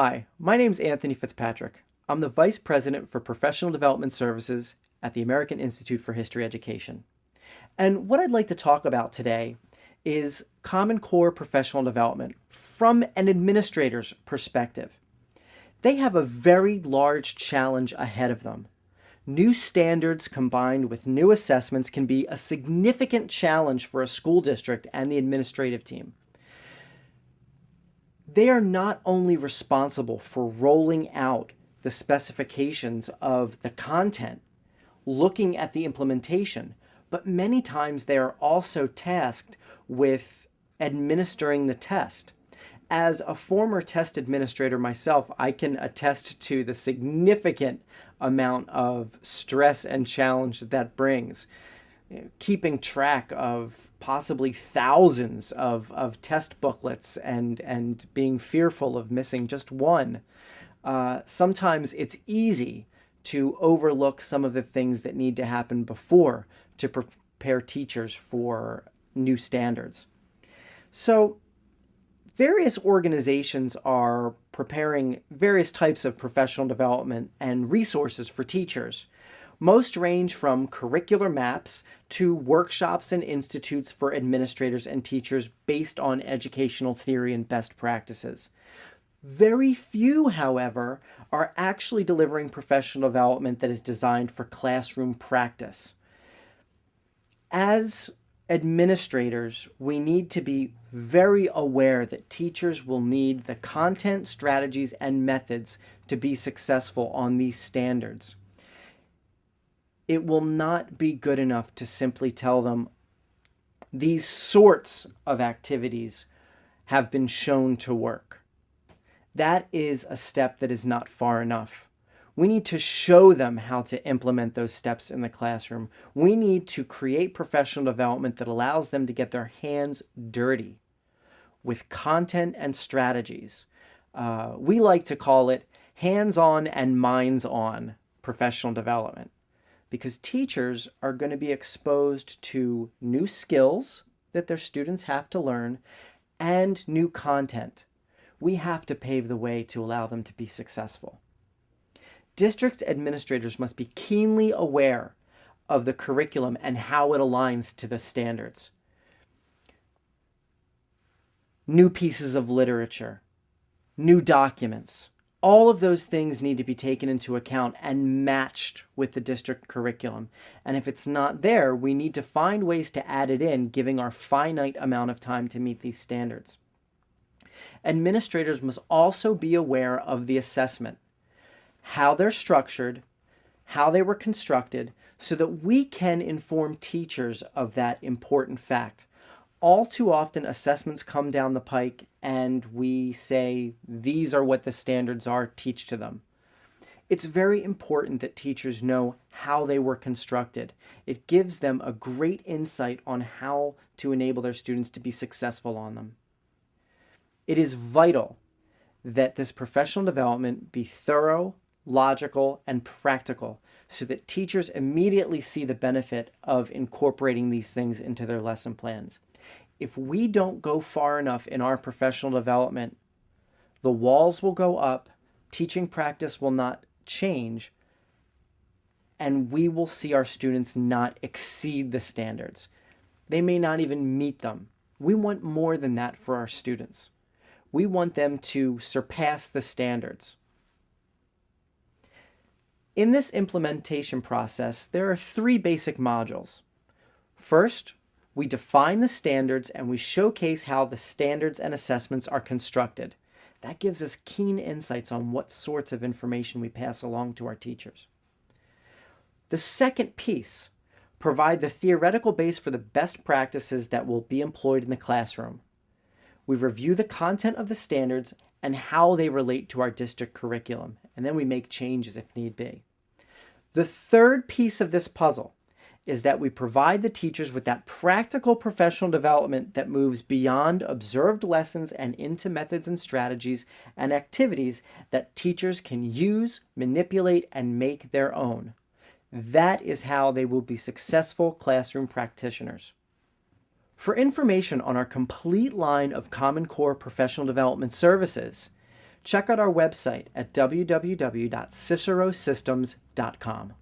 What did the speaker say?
Hi, my name's Anthony Fitzpatrick. I'm the Vice President for Professional Development Services at the American Institute for History Education. And what I'd like to talk about today is Common Core professional development from an administrator's perspective. They have a very large challenge ahead of them. New standards combined with new assessments can be a significant challenge for a school district and the administrative team. They are not only responsible for rolling out the specifications of the content, looking at the implementation, but many times they are also tasked with administering the test. As a former test administrator myself, I can attest to the significant amount of stress and challenge that brings. Keeping track of possibly thousands of test booklets and being fearful of missing just one. Sometimes it's easy to overlook some of the things that need to happen before to prepare teachers for new standards. So various organizations are preparing various types of professional development and resources for teachers. Most range from curricular maps to workshops and institutes for administrators and teachers based on educational theory and best practices. Very few, however, are actually delivering professional development that is designed for classroom practice. As administrators, we need to be very aware that teachers will need the content, strategies, and methods to be successful on these standards. It will not be good enough to simply tell them these sorts of activities have been shown to work. That is a step that is not far enough. We need to show them how to implement those steps in the classroom. We need to create professional development that allows them to get their hands dirty with content and strategies. We like to call it hands-on and minds-on professional development, because teachers are going to be exposed to new skills that their students have to learn and new content. We have to pave the way to allow them to be successful. District administrators must be keenly aware of the curriculum and how it aligns to the standards. New pieces of literature, new documents, all of those things need to be taken into account and matched with the district curriculum. And if it's not there, we need to find ways to add it in, giving our finite amount of time to meet these standards. Administrators must also be aware of the assessment, how they're structured, how they were constructed, so that we can inform teachers of that important fact. All too often, assessments come down the pike and we say, these are what the standards are, teach to them. It's very important that teachers know how they were constructed. It gives them a great insight on how to enable their students to be successful on them. It is vital that this professional development be thorough, logical, and practical so that teachers immediately see the benefit of incorporating these things into their lesson plans. If we don't go far enough in our professional development, the walls will go up, teaching practice will not change, and we will see our students not exceed the standards. They may not even meet them. We want more than that for our students. We want them to surpass the standards. In this implementation process, there are 3 basic modules. First, we define the standards and we showcase how the standards and assessments are constructed. That gives us keen insights on what sorts of information we pass along to our teachers. The second piece, provide the theoretical base for the best practices that will be employed in the classroom. We review the content of the standards and how they relate to our district curriculum, and then we make changes if need be. The third piece of this puzzle is that we provide the teachers with that practical professional development that moves beyond observed lessons and into methods and strategies and activities that teachers can use, manipulate, and make their own. That is how they will be successful classroom practitioners. For information on our complete line of Common Core professional development services, check out our website at www.cicerosystems.com.